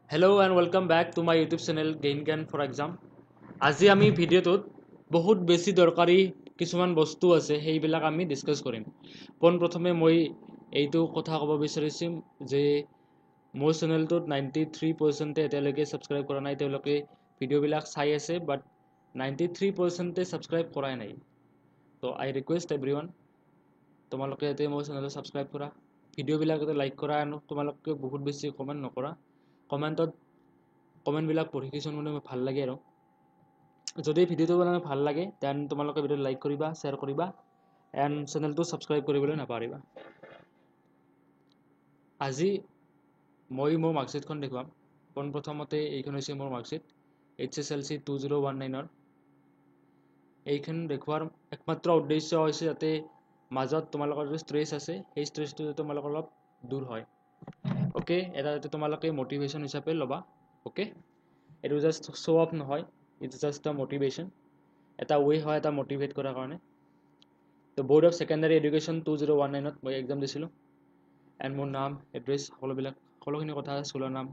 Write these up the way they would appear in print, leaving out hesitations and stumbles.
Hello and welcome back to my YouTube channel Gain for Exam. আজি আমি ভিডিঅ'টোত বহুত বেছি দৰকাৰী কিছুমান বস্তু আছে সেইবিলাক আমি ডিসকাস কৰিম। পোনপ্ৰথমে মই এইটো কথা ক'ব বিচাৰিম যে মোৰ চেনেলটোত 93% এতিয়ালৈকে সাবস্ক্ৰাইব কৰা নাই, তেওঁলোকে ভিডিঅ'বিলাক চাই আছে বাট 93% সাবস্ক্ৰাইব কৰাই নাই। তো আই ৰিকুৱেষ্ট এভৰিৱান, তোমালোকে এতিয়া মোৰ চেনেলটো সাবস্ক্ৰাইব কৰা, ভিডিঅ'বিলাক লাইক কৰা, আৰু তোমালোকে বহুত বেছি কমেণ্ট নকৰা। কমেণ্টবিলাক পঢ়ি কিছুমান ভাল লাগে আৰু যদি ভিডিঅ'টো মানে ভাল লাগে দেন তোমালোকে ভিডিঅ'টো লাইক কৰিবা, শ্বেয়াৰ কৰিবা এণ্ড চেনেলটো ছাবস্ক্ৰাইব কৰিবলৈ নাপাহৰিবা। আজি মই মোৰ মাৰ্কশ্বিটখন দেখুৱাম। পোনপ্ৰথমতে এইখন হৈছে মোৰ মাৰ্কশ্বিট HSLC 2019-ৰ। এইখন দেখুৱাৰ একমাত্ৰ উদ্দেশ্য হৈছে যাতে মাজত তোমালোকৰ যে ষ্ট্ৰেছ আছে সেই ষ্ট্ৰেছটো যাতে তোমালোকৰ অলপ দূৰ হয়। ওকে, এটা যাতে তোমালোকে মটিভেশ্যন হিচাপে ল'বা। ওকে, এইটো জাষ্ট শ্ব' অফ নহয়, ইটছ জাষ্ট আ মটিভেশ্যন, এটা ৱে হয় এটা মটিভেট কৰাৰ কাৰণে। তো বোৰ্ড অফ ছেকেণ্ডাৰী এডুকেশ্যন 2019-ত মই এক্সাম দিছিলোঁ এণ্ড মোৰ নাম, এড্ৰেছ, সকলোখিনি কথা, স্কুলৰ নাম।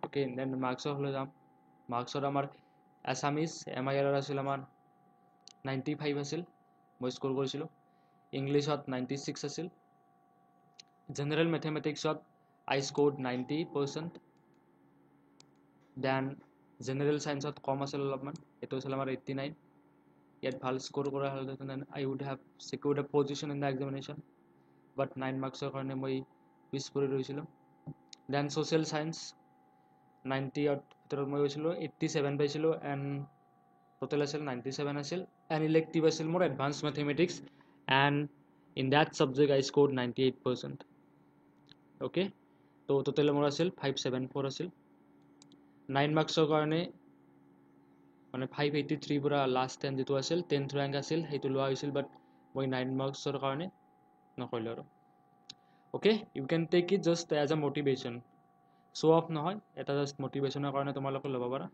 ওকে, দেন মাৰ্কছৰ হ'লে যাম। মাৰ্কছত আমাৰ আছামিজ MIR আছিল আমাৰ 95 আছিল, মই স্ক'ৰ কৰিছিলোঁ। ইংলিছত 96 আছিল। জেনেৰেল মেথমেটিক্সত I scored 90%. দেন জেনেৰেল ছায়েন্সত কম আছিল অলপমান, এইটো আছিল আমাৰ 89। ইয়াত ভাল স্ক'ৰ কৰা হ'লহেঁতেন I would have secured a position in the examination, but 9 মাৰ্কছৰ কাৰণে মই পিছ পৰি ৰৈছিলোঁ। দেন ছ'চিয়েল ছায়েন্স 90ৰ ভিতৰত মই গৈছিলোঁ 87 পাইছিলোঁ এণ্ড টোটেল আছিল 97 আছিল এণ্ড ইলেক্টিভ আছিল মোৰ advance mathematics and in that subject I scored 98%. Okay, তো টোটেল মোৰ আছিল 574 আছিল। 9 মাৰ্কছৰ কাৰণে মানে 583 পৰা লাষ্ট 10 যিটো আছিল 10th ৰেংক আছিল সেইটো লোৱা হৈছিল, বাট মই 9 মাৰ্কছৰ কাৰণে নকৰিলোঁ আৰু। Okay, you can take it just as a motivation, show' off নহয়, এটা জাষ্ট মটিভেশ্যনৰ কাৰণে তোমালোকে ল'ব পাৰা।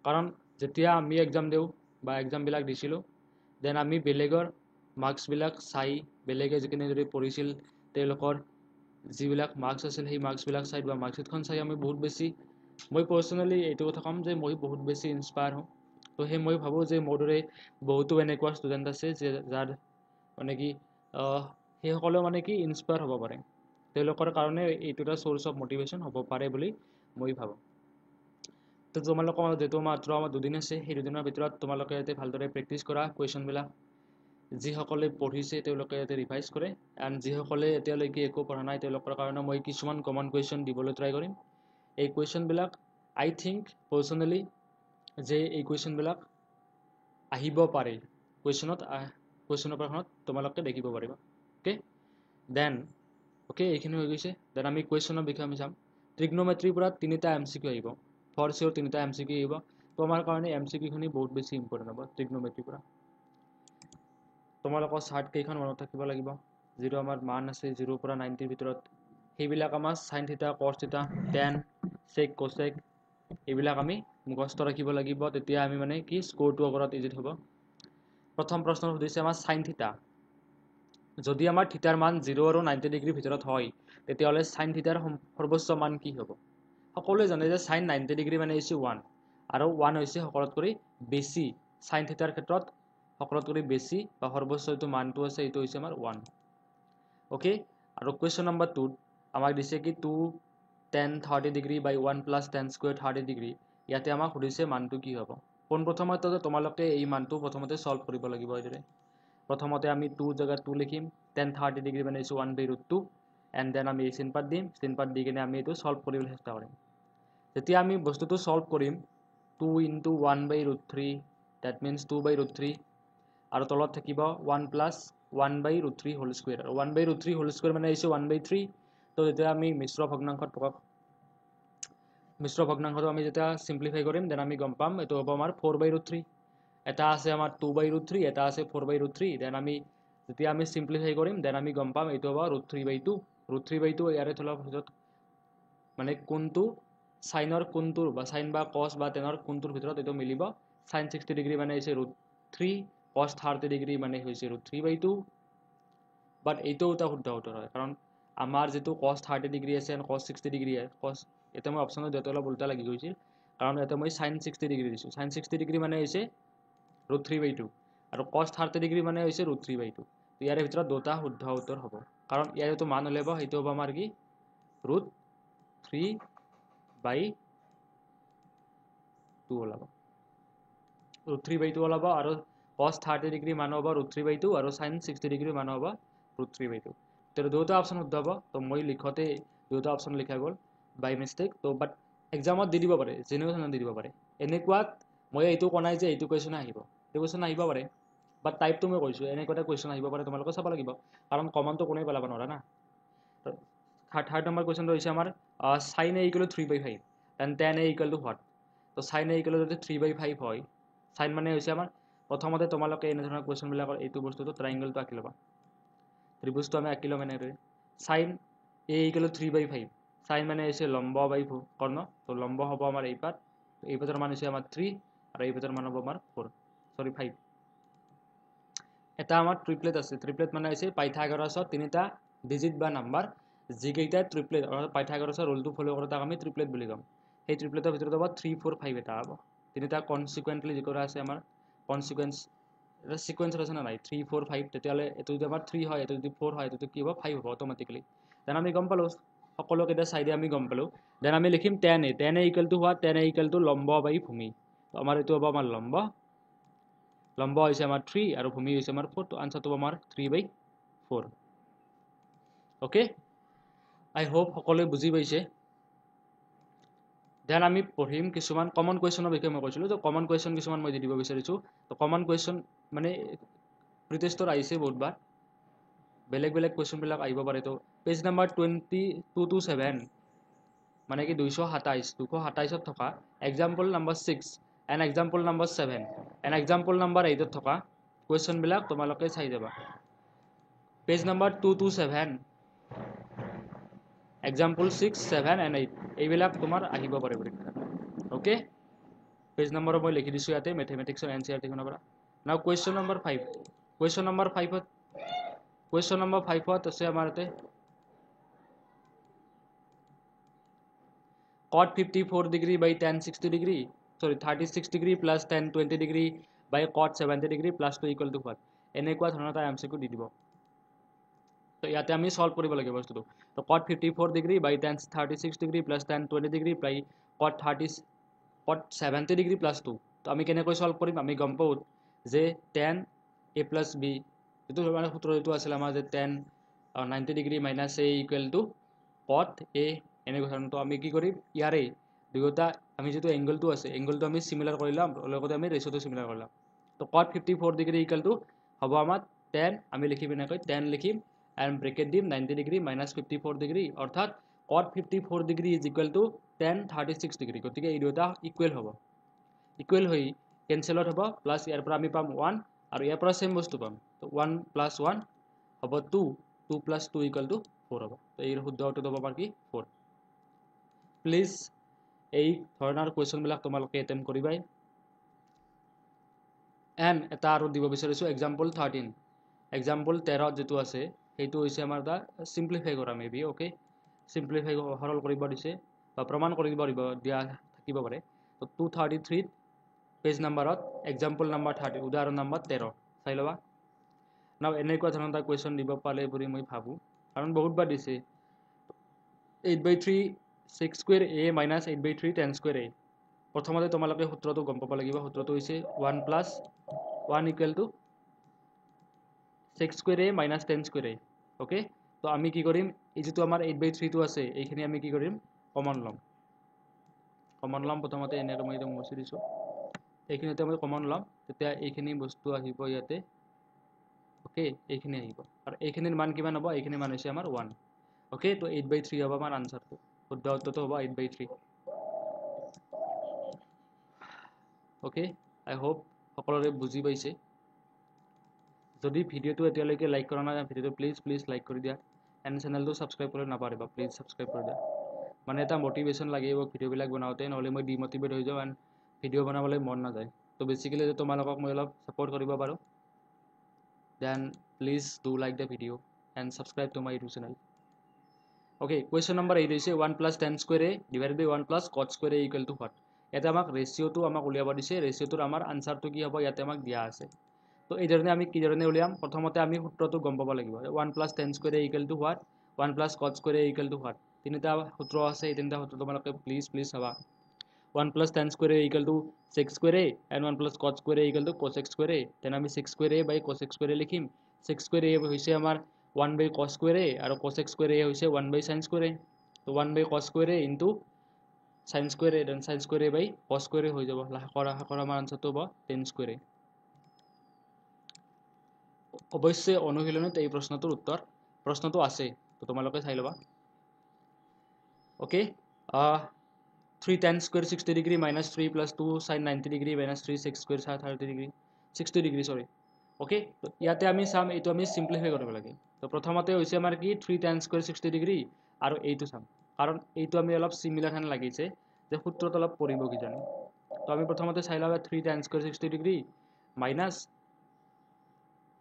কাৰণ যেতিয়া আমি এক্সাম দিওঁ বা এক্সামবিলাক দিছিলোঁ দেন আমি বেলেগৰ মাৰ্কছবিলাক চাই, বেলেগে যিখিনি যদি পঢ়িছিল তেওঁলোকৰ যিবিলাক মাৰ্কছ আছিল সেই মাৰ্কছবিলাক চাই বা মাৰ্কশ্বিটখন চাই আমি বহুত বেছি, মই পাৰ্চনেলি এইটো কথা ক'ম যে মই বহুত বেছি ইনস্পায়াৰ হওঁ। তো সেই মই ভাবোঁ যে মোৰ দৰে বহুতো এনেকুৱা ষ্টুডেণ্ট আছে যে যাৰ মানে কি সেইসকলেও মানে কি ইনস্পায়াৰ হ'ব পাৰে, তেওঁলোকৰ কাৰণে এইটো এটা চ'ৰ্চ অফ মটিভেশ্যন হ'ব পাৰে বুলি মই ভাবোঁ। তো তোমালোকৰ যিহেতু মাত্ৰ আমাৰ 2 দিন আছে, সেই 2 দিনৰ ভিতৰত তোমালোকে যাতে ভালদৰে প্ৰেক্টিছ কৰা কুৱেশ্যনবিলাক। যিসকলে পঢ়িছে তেওঁলোকে যাতে ৰিভাইজ কৰে এণ্ড যিসকলে এতিয়ালৈকে একো পঢ়া নাই তেওঁলোকৰ কাৰণে মই কিছুমান কমন কুৱেশ্যন দিবলৈ ট্ৰাই কৰিম। এই কুৱেশ্যনবিলাক আই থিংক পাৰ্চনেলি যে এই কুৱেশ্যনবিলাক আহিব পাৰে, কুৱেশ্যনৰ পেপাৰখনত তোমালোকে দেখিব পাৰিবা। ওকে, দেন এইখিনি হৈ গৈছে। দেন আমি কুৱেশ্যনৰ বিষয়ে আমি চাম। ট্ৰিগন'মেট্ৰিৰ পৰা 3টা MCQ আহিব, ফৰ চিয়'ৰ 3টা MCQ আহিব। তো আমাৰ কাৰণে MCQখিনি বহুত বেছি ইম্পৰ্টেণ্ট হ'ব। ট্ৰিগন'মেট্ৰিৰ পৰা তোমালোকৰ চাৰ্ট কেইখন মনত থাকিব লাগিব, যিটো আমাৰ মান আছে 0 পৰা 90ৰ ভিতৰত, সেইবিলাক আমাৰ সাইন থিটা, কছ থিটা, টেন, চেক, কোচেক, এইবিলাক আমি মুখস্থ ৰাখিব লাগিব, তেতিয়া আমি মানে কি স্ক'ৰটো কৰাত ইজি হ'ব। প্ৰথম প্ৰশ্ন সুধিছে আমাৰ সাইন থিটা। যদি আমাৰ থিটাৰ মান 0 আৰু 90 ডিগ্ৰীৰ ভিতৰত হয় তেতিয়াহ'লে সাইন থিটাৰ সৰ্বোচ্চ মান কি হ'ব? সকলোৱে জানে যে সাইন 90 ডিগ্ৰী মানে হৈছে 1 আৰু 1 হৈছে সকলোতকৈ বেছি, সাইন থিটাৰ ক্ষেত্ৰত সকলোতকৈ বেছি বা সৰ্বোচ্চ যিটো মানটো আছে এইটো হৈছে আমাৰ 1। ওকে, আৰু কুৱেশ্যন নম্বৰ 2 আমাক দিছে কি 2 tan 30 ডিগ্ৰী বাই 1 + tan স্কুৱেৰ 30 ডিগ্ৰী। ইয়াতে আমাক সুধিছে মানটো কি হ'ব। পোনপ্ৰথমতে তোমালোকে এই মানটো প্ৰথমতে ছল্ভ কৰিব লাগিব। এইদৰে প্ৰথমতে আমি 2 জেগাত 2 লিখিম, tan 30 ডিগ্ৰী মানে হৈছে 1/√2 এণ্ড দেন আমি চিনপাত দিম, চিনপাত দি কিনে আমি এইটো ছল্ভ কৰিবলৈ চেষ্টা কৰিম। যেতিয়া আমি বস্তুটো ছল্ভ কৰিম 2 × 1/√3 ডেট মিনছ 2/√3 আৰু তলত থাকিব 1 + 1/√3 হোল স্কুৱেৰ, আৰু 1/√3 হোল স্কুৱেৰ মানে হৈছে 1/3। তো যেতিয়া আমি মিশ্ৰ ভগ্নাংশটো আমি যেতিয়া চিম্প্লিফাই কৰিম দেন আমি গম পাম এইটো হ'ব আমাৰ 4/√3। এটা আছে আমাৰ 2/√3, এটা আছে 4/√3। দেন আমি যেতিয়া আমি চিম্প্লিফাই কৰিম দেন আমি গম পাম এইটো হ'ব √3/2। √3/2 ইয়াৰে তলৰ ভিতৰত মানে কোনটো সাইনৰ কোনটোৰ বা সাইন বা কছ বা টেনৰ কোনটোৰ ভিতৰত এইটো মিলিব। সাইন 60 ডিগ্ৰী মানে হৈছে √3, কছ 30 ডিগ্ৰী মানে হৈছে √3/2। বাট এইটো এটা শুদ্ধ উত্তৰ হয়, কাৰণ আমাৰ যেটো cos 30 ডিগ্ৰী আছে and cos 60 ডিগ্ৰী আছে cos এটা মই অপচনত দেতে অলপ উল্টা লাগি গৈছিল কাৰণ এটা মই sin 60 ডিগ্ৰী দিছো sin 60 ডিগ্ৰী মানে হৈছে √3/2 আৰু cos 30 ডিগ্ৰী মানে হৈছে √3/2 তো ইয়াৰ ভিতৰত দুটা শুদ্ধ উত্তৰ হ'ব কাৰণ ইয়াৰ যেটো মান উলাব হেতু হ'ব আমাৰ কি √3/2 ওলাব √3/2 ওলাব আৰু cos 30 ডিগ্ৰী মান হ'ব √3/2 আৰু sin 60 ডিগ্ৰী মান হ'ব √3/2 তো দুটা অপচন শুদ্ধ হ'ব তো মই লিখতে দুটা অপচন লিখা গ'ল বাই মিস্টেক তো বাট এক্সামত দি দিব পাৰে জেনুৱেন দি দিব পাৰে এনেকুৱাত মই এইটো কোনাই যে এইটো কোৱেশ্চন আহিব এই কোৱেশ্চন আহিব পাৰে বাট টাইপটো মই কৈছো এনেকুৱাটা কোৱেশ্চন আহিব পাৰে তোমালোকে চাব লাগিব কাৰণ কমনটো কোনে পেলাব নোৱাৰা না থাৰ্ড নম্বৰ কোৱেশ্চনটো হৈছে আমাৰ sin a = 3/5 and tan a = what তো sin a = যদি 3/5 হয় sin মানে হৈছে আমাৰ প্ৰথমতে তোমালোকে এনে ধৰণৰ কোৱেশ্চন বিলাকৰ এইটো বস্তুটো ট্ৰায়াঙ্গলটো আঁকি ল'বা ত্ৰিভুজটো আমি আঁকি ল'ম এনেদৰে sin a = 3/5 sin মানে হৈছে লম্ব বাই কৰ্ণ তো লম্ব হ'ব আমাৰ এই পাতৰ মান হৈছে আমাৰ 3 আৰু এই পাতৰ মান হ'ব আমাৰ 5 এটা আমাৰ ট্ৰিপলেট আছে ট্ৰিপলেট মানে হৈছে পাইথাগোৰাছৰ তিনিটা ডিজিট বা নাম্বাৰ যিকেইটা ট্ৰিপলেট অৰ্থাৎ পাইথাগোৰাছৰ ৰুলটো ফলো কৰে তাক আমি ট্ৰিপলেট বুলি ক'ম সেই ট্ৰিপলেটৰ ভিতৰত হ'ব 3 4 5 এটা হ'ব তিনিটা কনসিকুৱেন্টলি যিকৰা আছে আমাৰ কনসিকুৱেন্স এটা সিকুৱেন্স আছে না নাই 3 4 5 তেতিয়ালে এটো যদি আমাৰ 3 হয় এটো যদি 4 হয় এটো কি হ'ব 5 হ'ব অটোমেটিক্যালি দেন আমি গম পালো সকলো কেইটা সাইডে আমি গম পালো দেন আমি লিখিম tan a = what tan a = লম্ব বাই ভূমি তো আমাৰ এটো হ'ব আমাৰ লম্ব হৈছে আমাৰ 3 আৰু ভূমি হৈছে আমাৰ 4 তো আনসাৰটো আমাৰ 3/4 ওকে আই হোপ সকলোৱে বুজি পাইছে দেন আমি পঢ়িম কিছুমান কমন কোৱেশ্চনৰ বিষয়ে মই কৈছিলো তো কমন কোৱেশ্চন কিছুমান মই দিব বিচাৰিছো তো কমন কোৱেশ্চন মানে প্ৰিটেষ্টৰ আহিছে বহুতবাৰ বেলেগ বেলেগ কোৱেশ্চন বিলাক আহিব পাৰে তো পেজ নাম্বাৰ 22 to 7 মানে কি 227 থকা example number 6 and example number 7 and example number 8 থকা কোৱেশ্চন বিলাক তোমালোকে চাই যাবা page number 2 to 7 example 6 7 and 8 এইবিলাক তোমাৰ আহিব পাৰে পৰীক্ষাত ওকে পেজ নম্বৰ মই লিখি দিছো ইয়াতে ম্যাথমেটিক্সৰ এনচিইআৰটি খনৰ পৰা নাও কোৱেশ্চন নম্বৰ 5 কোৱেশ্চন নম্বৰ 5 আছে আমাৰ ইয়াতে cot 54 degree by tan 60 degree 36 degree plus tan 20 degree by cot 70 degree plus 2 equal to what এনেকুৱা ধৰণৰ এটা এমসিকিউ দি দিব তো ইয়াতে আমি সলভ কৰিব লাগিব বস্তুটো তো cot 54 degree by tan 36 degree plus tan 20 degree by cot 70 degree plus 2 তো আমি কেনেকৈ সলভ কৰিম আমি গম পাও যে tan a plus b এটো মানে সূত্ৰ এটো আছিল আমাৰ যে tan 90 degree minus a equal to cot a এনেকুৱা ধৰণৰ তো আমি কি কৰিম ইয়াৰে দুটা আমি যেটো এংগলটো আছে এংগলটো আমি সিমিলাৰ কৰিলাম লগতে আমি ৰেশিওটো সিমিলাৰ কৰিলাম তো cot 54 degree equal to হ'ব আমাৰ tan আমি লিখিম এনেকৈ tan লিখিম and bracket দিম 90 degree minus 54 degree অৰ্থাৎ cot 54 degree is equal to tan 36 degree গতিকে এই দুটা ইকুৱেল হ'ব ইকুৱেল হৈ কেনসেলত হ'ব প্লাস ইয়াৰ পৰা আমি পাম 1 আৰু ইয়াৰ পৰা সেম বস্তু পাম তো 1 plus 1 হ'ব 2 2 plus 2 equal to 4 হ'ব তো এই শুদ্ধ উত্তৰটো হ'ব আমাৰ কি 4 প্লিজ এই ধৰণৰ কোৱেশ্চন বিলাক তোমালোকে এটেম্প কৰিবাই এন্ড এটা আৰু দিব বিচাৰিছো এক্সাম্পল 13 এক্সাম্পল 13 যেটো আছে সেইটো হৈছে আমাৰ দা সিম্পলিফাই কৰা মেবি ওকে সিম্পলিফাই সৰল কৰিব দিছে বা প্ৰমাণ কৰিব দিয়া থাকিব পাৰে তো 233 পেজ নাম্বাৰত এক্সাম্পল নাম্বাৰ 30 উদাহৰণ নাম্বাৰ 13 চাই লবা নাও এনেকুৱা ধৰণৰ এটা কোৱেশ্চন দিব পালে বুলি মই ভাবো কাৰণ বহুতবাৰ দিছে 8/3 6 square a minus 8/3 10 square a প্ৰথমতে তোমালোকে সূত্ৰটো গম পাব লাগিব সূত্ৰটো হৈছে 1 plus 1 equal to 6 square a minus 10 square a okay তো আমি কি কৰিম এই যেটো আমাৰ 8/3 টো আছে এইখিনি আমি কি কৰিম কমন লম প্ৰথমতে এনে মই এটা মুছি দিছো এইখিনিতে মই কমন লম তেতিয়া এইখিনি বস্তু আহিব ইয়াতে ওকে এইখিনি আহিব আৰু এইখিনিৰ মান কিমান হ'ব এইখিনি মান হৈছে আমাৰ 1 ওকে তো 8/3 হ'ব আমাৰ আনসাৰটো শুদ্ধ উত্তৰটো হ'ব 8/3 ওকে আই হোপ সকলোৰে বুজি পাইছে যদি ভিডিওটো এতিয়ালৈকে লাইক কৰা নাই ভিডিওটো প্লিজ লাইক কৰি দিয়া এণ্ড চেনেলটো সাবস্ক্ৰাইব কৰি নাপাৰিবা প্লিজ সাবস্ক্ৰাইব কৰি দিয়া মানে এটা মোটিভেশন লাগিব ভিডিও বিলাক বনাওতে নহলে মই ডিমোটিভেট হৈ যাওঁ এণ্ড ভিডিও বনাবলৈ মন নাযায় তো বেসিক্যালি যে তোমালোকক মই অলপ সাপোৰ্ট কৰিব পাৰো then please do like the video and subscribe to my YouTube channel Okay, question number 8 is 1 plus tan square a divided by 1 plus cot square a equal to what? ইয়াতে আমাক ৰেচিঅ'টো আমাক উলিয়াব দিছে ৰেচিঅ'টোৰ আমাৰ আনসাৰটো কি হ'ব ইয়াতে আমাক দিয়া আছে তো এই ধৰণে আমি কি ধৰণে উলিয়াম প্ৰথমতে আমি সূত্ৰটো গম পাব লাগিব 1 plus tan square a equal to what 1 plus cot square a equal to what তিনিটা সূত্ৰ আছে এই তিনিটা সূত্ৰ তোমালোকে প্লিজ চাবা 1 plus tan square a equal to sec square a and 1 plus cot square a equal to cosec square a then আমি sec square a by cosec square a লিখিম sec square a হৈছে আমাৰ 1 by cos square a আৰু cosec square a হৈছে 1 by sin square a তো 1 by cos square a into sin square a then sin square a by cos square a হৈ যাব কৰা আমাৰ আনসাৰটো হ'ব tan square a অৱশ্যে অনুশীলনত এই প্ৰশ্নটো আছে তো তোমালোকে চাই ল'বা okay 3 tan square 60 degree minus 3 plus 2 sin 90 degree minus 3 6 square 30 degree 60 degree sorry okay তো ইয়াতে আমি চাম এইটো আমি সিম্পলিফাই কৰিব লাগে তো প্ৰথমতে হৈছে আমাৰ কি 3 tan square 60 degree আৰু এইটো চাম কাৰণ এইটো আমি অলপ সিমিলাৰ হেন লাগিছে যে সূত্ৰটো অলপ পৰিব কি জানি তো আমি প্ৰথমতে চাই লওঁ 3 tan square 60 degree minus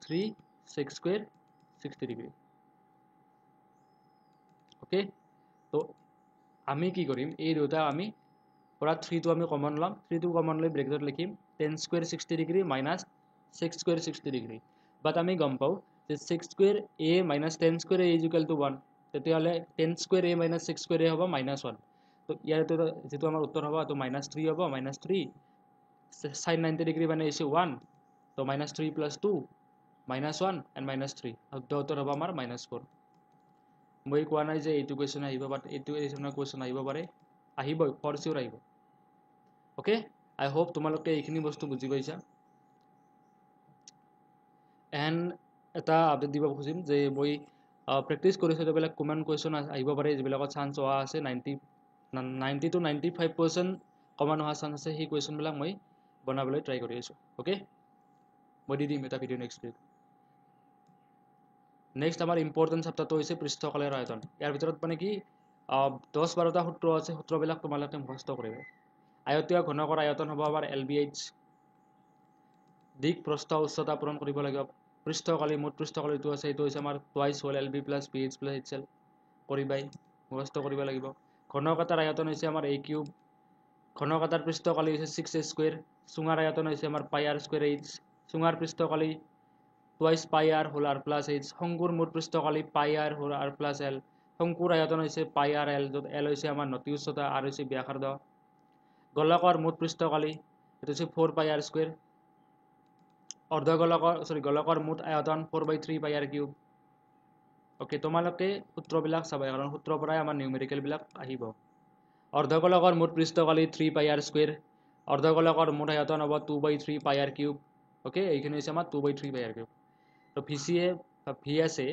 3 6 square 60 degree okay তো আমি কি কৰিম এই দুটা আমি পৰা 3 টো আমি কমন লম 3 টো কমন লৈ ব্ৰেকেটত লিখিম tan square 60 degree minus 6 square 60 degree বাট আমি গম পাও যে 6 square a minus tan square a is equal to 1 তেতিয়াহলে tan square a minus 6 square a হ'ব -1 তো ইয়াৰটো যেটো আমাৰ উত্তৰ হ'ব তো -3 হ'ব -3 sin 90 degree মানে হৈছে 1 তো -3 plus 2 -1 and -3 উত্তৰ হ'ব আমাৰ -4 মই কোৱা নাই যে এইটো কোৱেশ্চন আহিব বাট এইটো এজনৰ কোৱেশ্চন আহিব পাৰে আহিব ফৰ সিউৰ আহিব ওকে আই হোপ তোমালোকে এইখিনি বস্তু বুজি পাইছা এন্ড এটা আপডেট দিব খুজিম যে মই প্ৰেক্টিছ কৰিছো যেবিলাক কমন কোৱেশ্চন আহিব পাৰে যেবিলাকত চান্স হোৱা আছে 90 to 95% কমন হোৱা চান্স আছে সেই কোৱেশ্চন বিলাক মই বনাবলৈ ট্ৰাই কৰি আছো ওকে মই দি দিম এটা ভিডিও নেক্সট উইক নেক্সট আমাৰ ইম্পৰ্টেন্ট চেপ্টাৰটো হৈছে পৃষ্ঠকালৰ আয়তন ইয়াৰ ভিতৰত মানে কি 10-12টা সূত্ৰ আছে সূত্ৰবিলাক তোমালোকে মুখস্থ কৰিবা আয়তীয় ঘনকৰ আয়তন হ'ব আমাৰ LBH দিক প্ৰস্থ উচ্চতা পূৰণ কৰিব লাগিব পৃষ্ঠকালি মুঠ পৃষ্ঠকালিটো আছে এইটো হৈছে আমাৰ টুৱাইস হ'ল LB + PH + HL কৰিবাই মুখস্থ কৰিব লাগিব ঘনকাটাৰ আয়তন হৈছে আমাৰ a কিউব ঘনকাটাৰ পৃষ্ঠকালি হৈছে 6a স্কয়াৰ চুঙাৰ আয়তন হৈছে আমাৰ পাই r স্কয়াৰ h চুঙাৰ পৃষ্ঠকালি টুৱাইস পাই r হোল r + h শংকুৰ মুঠ পৃষ্ঠকালি পাই r হোল r + l শংকুৰ আয়তন হৈছে পাই r l যত l হৈছে আমাৰ নতি উচ্চতা r হৈছে ব্যাসাৰ্ধ গোলকৰ মুঠ পৃষ্ঠকালি এটো হৈছে 4 পাই r স্কয়াৰ গোলকৰ মুঠ আয়তন 4/3 পাই r কিউব ওকে তোমালোকে সূত্ৰবিলাক চাবা কাৰণ সূত্ৰৰ পৰাই আমাৰ নিউমেৰিকেল বিলাক আহিব অৰ্ধগোলকৰ মুঠ পৃষ্ঠকালি 3 পাই r স্কয়াৰ অৰ্ধগোলকৰ মুঠ আয়তন হ'ব 2/3 পাই r কিউব ওকে এইখিনি হৈছে আমাৰ 2/3 পাই r কিউব তো ভিসিএ ভিএসএ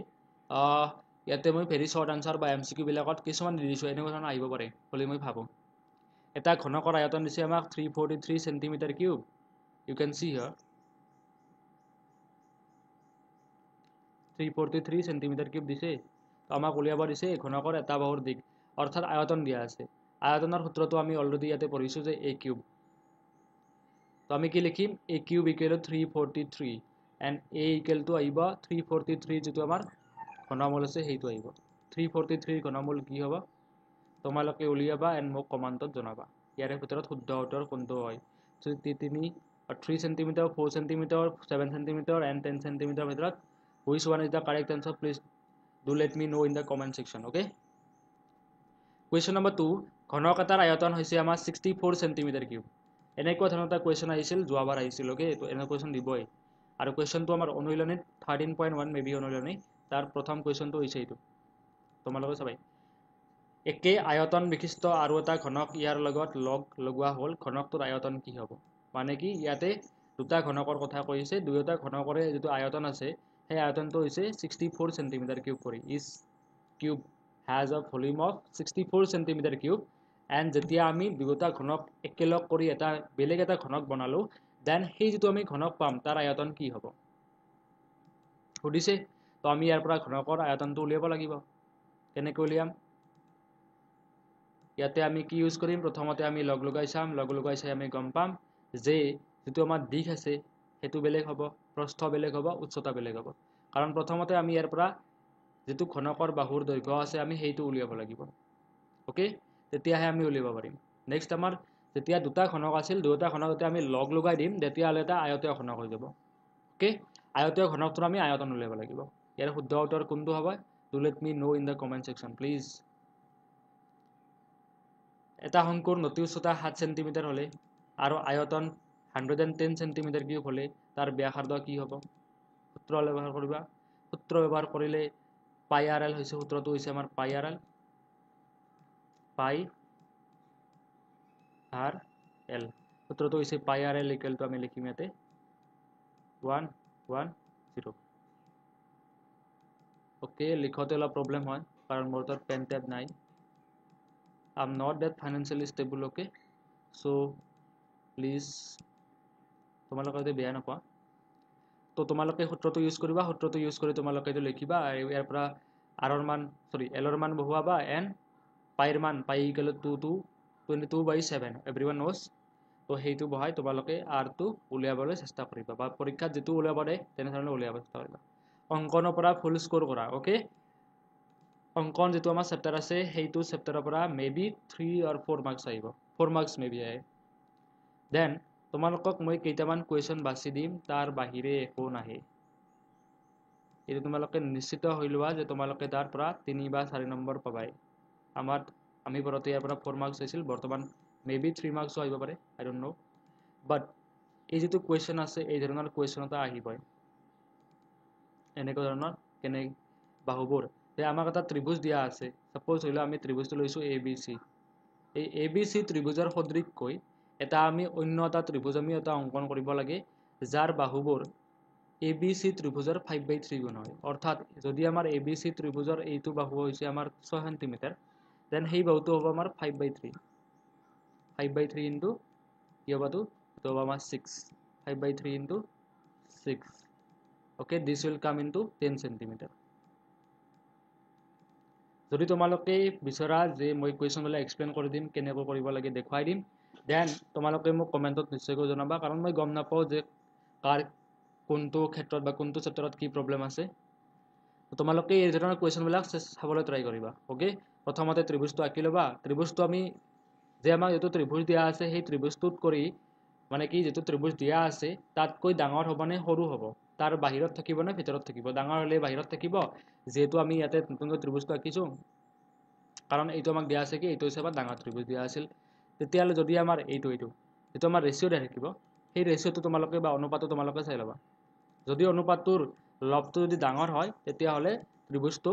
ইয়াতে মই ভেৰি শৰ্ট আনসাৰ বা এমসিকিউ বিলাকত কিছুমান দিছো এনেকুৱা ধৰণৰ আহিব পাৰে বুলি মই ভাবো এটা ঘনকৰ আয়তন দিছে আমাক 343 centimetre cube you can see here 343 centimetre cube দিছে তো আমাক উলিয়াব দিছে ঘনকৰ এটা বাহুৰ দিক অৰ্থাৎ আয়তন দিয়া আছে আয়তনৰ সূত্ৰটো আমি অলৰেডি ইয়াতে পঢ়িছো যে a কিউব তো আমি কি লিখিম a cube equal 343 and a equal to আহিব 343 যেটো আমাৰ ঘনমূল আছে সেইটো আহিব 343 ঘনমূল কি হ'ব তোমালোকে উলিয়াবা এন্ড মোক কমেন্টত জনাবা ইয়াৰে ভিতৰত শুদ্ধ উত্তৰ কোনটো হয় 3 centimetre 4 centimetre 7 centimetre and 10 centimetre ভিতৰত which one is the correct answer please do let me know in the comment section okay question number 2 ঘনকাটাৰ আয়তন হৈছে আমাৰ 64 সেন্টিমিটাৰ কিউব এনেকুৱা ধৰণৰ এটা কোৱেশ্চন আহিছিল যোৱাবাৰ আহিছিল ওকে তো এনে কোৱেশ্চন দিবই আৰু কোৱেশ্চনটো আমাৰ অনুশীলনীত 13.1 মেবি অনুশীলনী তাৰ প্ৰথম কোৱেশ্চনটো হৈছে এইটো তোমালোকে চাবাই একে আয়তন বিশিষ্ট আৰু এটা ঘনক ইয়াৰ লগত লগোৱা হ'ল ঘনকটোৰ আয়তন কি হ'ব মানে কি ইয়াতে দুটা ঘনকৰ কথা কৈছে দুয়োটা ঘনকৰে যেটো আয়তন আছে সেই আয়তনটো হৈছে 64 সেন্টিমিটাৰ কিউব কৰি is cube has a volume of 64 centimeter cube and যেতিয়া আমি দুটা ঘনক একেলগ কৰি এটা বেলেগ এটা ঘনক বনালো দেন সেই যেটো আমি ঘনক পাম তাৰ আয়তন কি হ'ব সুধিছে তো আমি ইয়াৰ পৰা ঘনকৰ আয়তনটো উলিয়াব লাগিব কেনেকৈ উলিয়াম ইয়াতে আমি কি ইউজ কৰিম প্ৰথমতে আমি লগ লগাই চাই আমি গম পাম যে যেটো আমাৰ দিশ আছে হেতু বেলেগ হ'ব প্ৰস্থ বেলেগ হ'ব উচ্চতা বেলেগ হ'ব কাৰণ প্ৰথমতে আমি ইয়াৰ পৰা যেটো ঘনকৰ বাহুৰ দৈৰ্ঘ্য আছে আমি সেইটো উলিয়াব লাগিব ওকে তেতিয়াহে আমি উলিয়াব পাৰিম নেক্সট আমাৰ যেতিয়া দুটা ঘনক আছিল দুটা ঘনক যেতিয়া আমি লগ লগাই দিম তেতিয়াহলে এটা আয়তীয় ঘনক হৈ যাব ওকে আয়তীয় ঘনকটোৰ আমি আয়তন উলিয়াব লাগিব ইয়াৰ শুদ্ধ উত্তৰ কোনটো হ'ব do let me no in the comment section please এটা শংকুৰ নতি উচ্চতা 7 সেন্টিমিটাৰ হলে আৰু আয়তন 110 সেন্টিমিটাৰ কিউব হলে তাৰ ব্যাসাৰ্ধ কি হ'ব সূত্ৰ ব্যৱহাৰ কৰিবা সূত্ৰ ব্যৱহাৰ কৰিলে পাই আৰ এল হৈছে সূত্ৰটো হৈছে আমাৰ পাই আৰ এল সূত্ৰটো হৈছে পাই আৰ এল ইকুৱেল টু আমি লিখিম ইয়াতে 110 ওকে লিখোতে অলপ প্ৰব্লেম হয় কাৰণ মোৰ তাত পেন টেব নাই I'm not that financially stable okay so please তোমালোকে যদি বেয়া নাপা তো তোমালোকে সূত্ৰটো ইউজ কৰিবা সূত্ৰটো ইউজ কৰি তোমালোকে এইটো লিখিবা আৰু ইয়াৰ পৰা r ৰ মান সৰি l ৰ মান বহুৱাবা n পাইৰ মান পাই ইকুৱেল টু 22/7 এভৰিৱান নোজ তো সেইটো বহাই তোমালোকে r টো উলিয়াবলৈ চেষ্টা কৰিবা বা পৰীক্ষাত যেটো উলিয়াব দে তেনেধৰণে উলিয়াব চেষ্টা কৰিবা অংকনৰ পৰা ফুল স্কোৰ কৰা ওকে অংকন যেটো আমাৰ চেপ্টাৰ আছে সেইটো চেপ্টাৰৰ পৰা মেবি 3 or 4 মাৰ্কস আহিব 4 মাৰ্কস মেবি আহে দেন তোমালোকক মই কেইটামান কোৱেশ্চন বাছি দিম তাৰ বাহিৰে একো নাহে এইটো তোমালোকে নিশ্চিত হৈ লোৱা যে তোমালোকে তাৰ পৰা 3 বা 4 নম্বৰ পাবাই আমি পৰতে ইয়াৰ পৰা 4 মাৰ্কস আছিল বৰ্তমান মেবি 3 মাৰ্কস আহিব পাৰে আই ডোন্ট নো বাট এই যেটো কোৱেশ্চন আছে এই ধৰণৰ কোৱেশ্চন এটা আহিবই এনেকুৱা ধৰণৰ কেনে বাহুবোৰ তে আমাক এটা ত্ৰিভুজ দিয়া আছে সাপোজ হইলো আমি ত্ৰিভুজটো লৈছো ABC এই ABC ত্ৰিভুজৰ সদৃশকৈ এটা আমি অন্য এটা ত্ৰিভুজ আমি এটা অংকন কৰিব লাগে যাৰ বাহুবোৰ ABC ত্ৰিভুজৰ 5/3 গুণ হয় অৰ্থাৎ যদি আমাৰ ABC ত্ৰিভুজৰ এইটো বাহু হৈছে আমাৰ 6 cm দেন সেই বাহুটো হ'ব আমাৰ 5/3 into কি হ'ব তো আমাৰ 6 5/3 into 6 okay this will come into 10 cm যদি তোমালোকে বিচৰা যে মই কোৱেশ্চন বলা এক্সপ্লেইন কৰি দিম কেনেকৈ কৰিব লাগে দেখাই দিম দেন তোমালোকে মোক কমেন্টত নিশ্চয়কৈ জনাবা কাৰণ মই গম নাপাও যে কাৰ কোনটো ক্ষেত্ৰত বা কোনটো চেপ্টাৰত কি প্ৰবলেম আছে তোমালোকে এই ধৰণৰ কোৱেশ্চন বিলাক চাবলৈ ট্ৰাই কৰিবা ওকে প্ৰথমতে ত্ৰিভুজটো আঁকি লবা ত্ৰিভুজটো আমি যে আমাক এইটো ত্ৰিভুজ দিয়া আছে সেই ত্ৰিভুজটোত কৰি মানে কি যেটো ত্ৰিভুজ দিয়া আছে তাতকৈ ডাঙৰ হ'ব নে সৰু হ'ব তাৰ বাহিৰত থাকিব নে ভিতৰত থাকিব ডাঙৰ হলে বাহিৰত থাকিব যেটো আমি ইয়াতে নতুনকৈ ত্ৰিভুজটো আঁকিছো কাৰণ এইটো আমাক দিয়া আছে কি এইটো হিচাপত ডাঙৰ ত্ৰিভুজ দিয়া আছিল তেতিয়ালে যদি আমাৰ এইটো যেটো আমাৰ ৰেশিও দিয়া থাকিব সেই ৰেশিওটো তোমালোকে বা অনুপাতটো তোমালোকে চাই লবা যদি অনুপাতটোৰ লবটো যদি ডাঙৰ হয় তেতিয়া হলে ত্ৰিভুজটো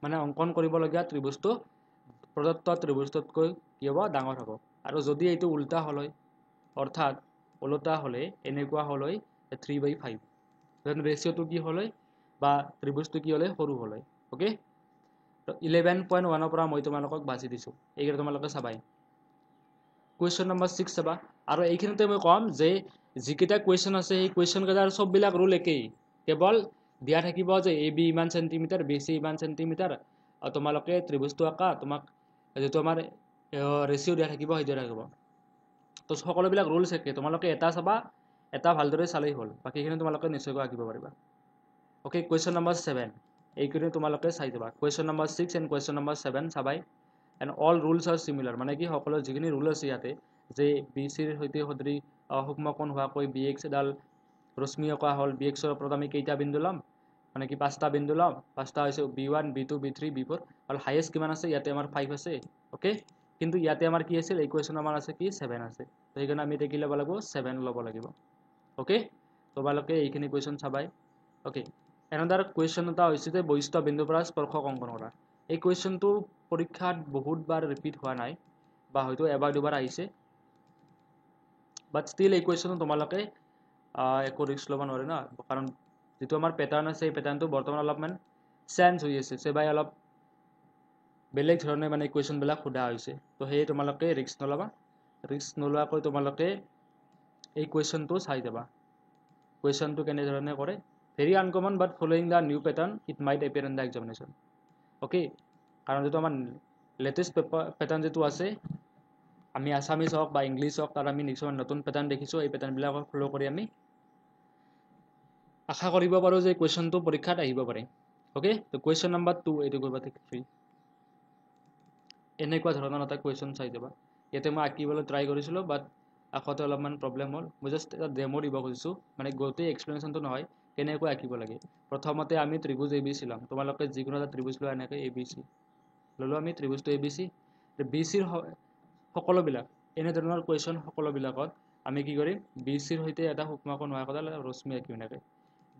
মানে অংকন কৰিব লগিয়া ত্ৰিভুজটো প্ৰদত্ত ত্ৰিভুজতকৈ কি হ'ব ডাঙৰ হ'ব আৰু যদি এইটো উল্টা হলয় অৰ্থাৎ ওলটা হলে এনেকুৱা হলয় 3/5 দেন ৰেশিওটো কি হলয় বা ত্ৰিভুজটো কি হলে সৰু হলয় ওকে তো 11.1 পৰা মই তোমালোকক বাছি দিছো এইকেইটা তোমালোকে চাবাই কোৱেশ্চন নম্বৰ 6 চাবা আৰু এইখিনিতে মই কম যে যিকেইটা কোৱেশ্চন আছে এই কোৱেশ্চন কেইটাৰ সব বিলাক ৰুল একেই কেৱল দিয়া থাকিব যে AB ইমান সেন্টিমিটাৰ BC ইমান সেন্টিমিটাৰ আৰু তোমালোকে ত্ৰিভুজটো আঁকা তোমাক যেটো আমাৰ ৰেশিও দিয়া থাকিব সেইটো থাকিব তো সকলো বিলাক ৰুলছ একে তোমালোকে এটা চাবা এটা ভালদৰে চালেই হ'ল বাকিখিনি তোমালোকে নিশ্চয়কৈ আঁকিব পাৰিবা ওকে কোৱেশ্চন নম্বৰ 7 এইখিনি তোমালোকে চাই যাবা question number 6 and question number 7 চাবাই and all rules are similar মানে কি সকলো যিখিনি ৰুল আছে ইয়াতে যে BC ৰ সৈতে সদৃশ সূক্ষ্মকোণ হোৱাকৈ BX এডাল ৰশ্মি অঁকা হ'ল BX ৰ ওপৰত আমি কেইটা বিন্দু লম মানে কি পাঁচটা বিন্দু লম পাঁচটা হৈছে B1 B2 B3 B4 আৰু হাইয়েস্ট কিমান আছে ইয়াতে আমাৰ 5 আছে ওকে কিন্তু ইয়াতে আমাৰ কি আছিল এই কোৱেশ্চন আমাৰ আছে কি 7 আছে তো এইখানে আমি কি ল'ব লাগিব 7 ল'ব লাগিব ওকে তোমালোকে এইখিনি কোৱেশ্চন চাবাই ওকে এনাদাৰ কোৱেশ্চন এটা হৈছে যে বৈশিষ্ট্য বিন্দুৰ পৰা স্পৰ্শক অংকন কৰা এই কোৱেশ্চনটো পৰীক্ষাত বহুতবাৰ ৰিপিট হোৱা নাই বা হয়তো এবাৰ দুবাৰ আহিছে বাট ষ্টিল এই কোৱেশ্চনটো তোমালোকে একো ৰিস্ক ল'ব নোৱাৰে না কাৰণ যেটো আমাৰ প্যাটাৰ্ন আছে এই প্যাটাৰ্নটো বৰ্তমান অলপমান চেঞ্জ হৈ আছে সেবাই অলপ বেলেগ ধৰণে মানে কোৱেশ্চন বিলাক খুদা হৈছে তো হেই তোমালোকে ৰিস্ক নলোৱাকৈ তোমালোকে এই কোৱেশ্চনটো চাই যাবা কোৱেশ্চনটো কেনে ধৰণে কৰে very uncommon but following the new pattern it might appear in the examination okay কাৰণ যেটো আমাৰ লেটেস্ট প্যাটাৰ্ন যেটো আছে আমি আসামিজ হওক বা ইংলিশ হওক তাৰ আমি নিশ্চয় নতুন প্যাটাৰ্ন দেখিছো এই প্যাটাৰ্ন বিলাকক ফলো কৰি আমি আশা কৰিব পাৰো যে কোৱেশ্চনটো পৰীক্ষাত আহিব পাৰে ওকে তো কুৱেশ্যন নম্বৰ 2 এইটো কৰিবা ঠিক 3 এনেকুৱা ধৰণৰ এটা কুৱেশ্যন চাই যাবা ইয়াতে মই আঁকিবলৈ ট্ৰাই কৰিছিলোঁ বাট আঁকোতে অলপমান প্ৰব্লেম হ'ল মই জাষ্ট এটা ডেমো দিব খুজিছোঁ মানে গোটেই এক্সপ্লেনেশ্যনটো নহয় কেনেকৈ আঁকিব লাগে প্ৰথমতে আমি ত্ৰিভুজ এ বি চি ল'ম তোমালোকে যিকোনো এটা ত্ৰিভুজ লোৱা এনেকৈ এ বি চি ল'লোঁ আমি ত্ৰিভুজটো এ বি চি বি চিৰ সকলোবিলাক এনেধৰণৰ কুৱেশ্যন সকলোবিলাকত আমি কি কৰিম বি চিৰ সৈতে এটা সূক্ষ্মকোণ হোৱা কথা ৰশ্মি আঁকিম এনেকৈ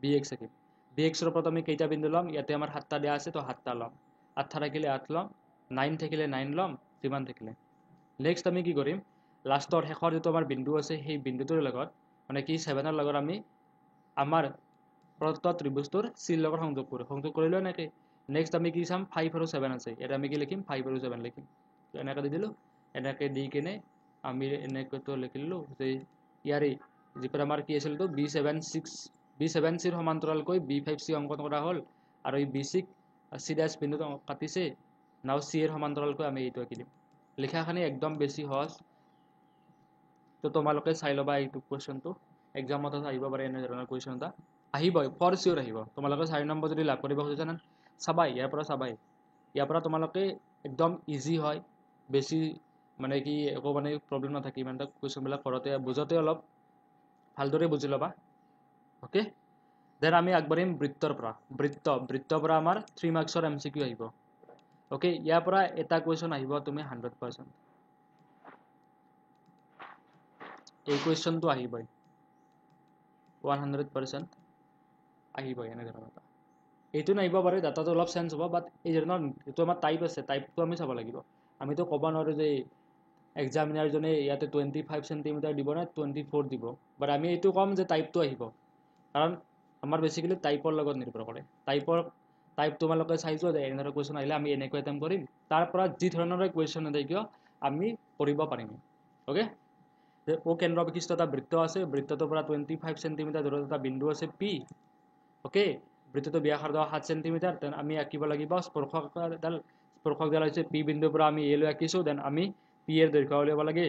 বি এক্স আঁকিম বি এক্সৰ ওপৰত আমি কেইটা বিন্দু ল'ম ইয়াতে আমাৰ 7টা দিয়া আছে তো 7টা ল'ম 8 থাকিলে 8 ল'ম 9 থাকিলে 9 ল'ম যিমান থাকিলে নেক্সট আমি কি কৰিম লাষ্টৰ শেষৰ যিটো আমাৰ বিন্দু আছে সেই বিন্দুটোৰ লগত মানে কি 7ৰ লগত আমি আমাৰ প্ৰদত্ত ত্ৰিভুজটোৰ চিৰ লগত সংযোগ কৰিলোঁ এনেকৈ নেক্সট আমি কি চাম 5 আৰু 7 আছে ইয়াতে আমি কি লিখিম 5 আৰু 7 লিখিম এনেকৈ দি দিলোঁ এনেকৈ দি কিনে আমি এনেকৈতো লিখিলোঁ যে ইয়াৰে যিটো আমাৰ কি আছিল তো B7C ৰ সমান্তৰালকৈ B5C অংকন কৰা হ'ল আৰু এই B6 C' বিন্দুটো কাটিছে নাও C এৰ সমান্তৰালকৈ আমি এইটো আঁকি দিম লিখাখিনি একদম বেছি সহজ তো তোমালোকে চাই ল'বা এইটো কুৱেশ্যনটো এক্সামত আহিব পাৰে এনেধৰণৰ কুৱেশ্যন এটা আহিবই ফৰ চিয়'ৰ আহিব তোমালোকে 4 নম্বৰ যদি লাভ কৰিব খুজিছা না চাবাই ইয়াৰ পৰা তোমালোকে একদম ইজি হয় বেছি মানে কি একো মানে প্ৰব্লেম নাথাকে ইমান এটা কুৱেশ্যনবিলাক ঘৰতে বুজোতে অলপ ভালদৰে বুজি ল'বা ওকে দেন আমি আগবাঢ়িম বৃত্তৰ পৰা আমাৰ 3 মাৰ্কছৰ MCQ আহিব ওকে ইয়াৰ পৰা এটা কুৱেশ্যন আহিব তুমি 100% এই কুৱেশ্যনটো আহিবই 100% আহিবই এনে ধৰণৰ এটা এইটো নাহিব পাৰে ডাটাটো অলপ চেঞ্জ হ'ব বাট এই ধৰণৰ যিটো আমাৰ টাইপ আছে টাইপটো আমি চাব লাগিব আমিতো ক'ব নোৱাৰোঁ যে এক্সামিনাৰজনে ইয়াতে 25 সেণ্টিমিটাৰ দিব নে 24 দিব বাট আমি এইটো ক'ম যে টাইপটো আহিব কাৰণ আমাৰ বেছিকেলি টাইপৰ লগত নিৰ্ভৰ কৰে টাইপ তোমালোকে চাইছোঁ যে এনেধৰণৰ কুৱেশ্যন আহিলে আমি এনেকৈ এটেম্প কৰিম তাৰ পৰা যি ধৰণৰে কুৱেশ্যন নাথাকে কিয় আমি কৰিব পাৰিম ওকে যে ও কেন্দ্ৰ বিশিষ্ট এটা বৃত্ত আছে বৃত্তটোৰ পৰা 25 সেণ্টিমিটাৰ দূৰত এটা বিন্দু আছে পি ওকে বৃত্তটো ব্যাসাৰ্ধ 7 সেণ্টিমিটাৰ দেন আমি আঁকিব লাগিব স্পৰ্শকডাল হৈছে পি বিন্দুৰ পৰা আমি এ লৈ আঁকিছোঁ দেন আমি পি এৰ দৈৰ্ঘ্য উলিয়াব লাগে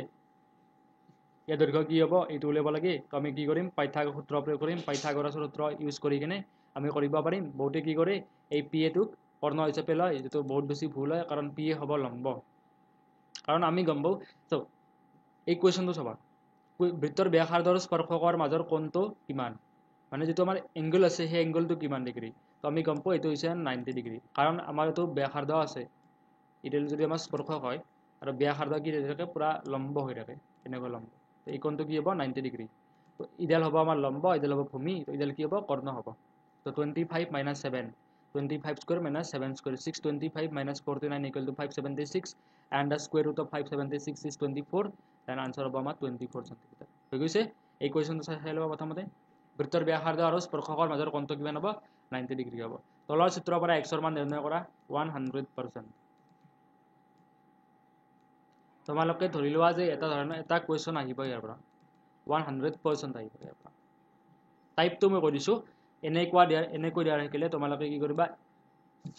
ইয়াৰ দৈৰ্ঘ্য কি হ'ব এইটো উলিয়াব লাগে তো আমি কি কৰিম পাইথাগোৰাছ সূত্ৰ প্ৰয়োগ কৰিম পাইথাগোৰাছৰ সূত্ৰ ইউজ কৰি কিনে আমি কৰিব পাৰিম বহুতে কি কৰে এই পি এটোক কৰ্ণ হিচাপে লয় যিটো বহুত বেছি ভুল হয় কাৰণ পি এ হ'ব লম্ব কাৰণ আমি গম পাওঁ তো এই কুৱেশ্যনটো চাবা বৃত্তৰ ব্যাসাৰ্ধ আৰু স্পৰ্শকৰ মাজৰ কোণটো কিমান মানে যিটো আমাৰ এংগল আছে সেই এংগলটো কিমান ডিগ্ৰী তো আমি গম পাওঁ এইটো হৈছে 90 ডিগ্ৰী কাৰণ আমাৰ এইটো ব্যাসাৰ্ধ আছে এইডাল যদি আমাৰ স্পৰ্শক হয় আৰু ব্যাসাৰ্ধ কি হৈ থাকে পুৰা লম্ব হৈ থাকে এনেকুৱা লম্ব তো এই কোণটো কি হ'ব 90 ডিগ্ৰী তো ইডাল হ'ব আমাৰ লম্ব ইডাল হ'ব ভূমি তো ইডাল কি হ'ব কৰ্ণ হ'ব তো 25 - 7 25 square minus 7 square 625 minus 49 equal to 576 and the square root of 576 is 24 then answer হ'ব আমাৰ 24 cm হৈ গৈছে এই কুৱেশ্যনটো চাই ল'ব প্ৰথমতে বৃত্তৰ ব্যাসাৰ্ধ আৰু স্পৰ্শকৰ মাজৰ কোণটো কিমান হ'ব 90 ডিগ্ৰী হ'ব তলৰ চিত্ৰৰ পৰা x ৰ মান নিৰ্ণয় কৰা 100% তোমালোকে ধৰি লোৱা যে এটা ধৰণৰ এটা কুৱেশ্যন আহিব ইয়াৰ পৰা 100% আহিব ইয়াৰ পৰা টাইপটো মই কৈ দিছোঁ এনেকৈ দিয়া থাকিলে তোমালোকে কি কৰিবা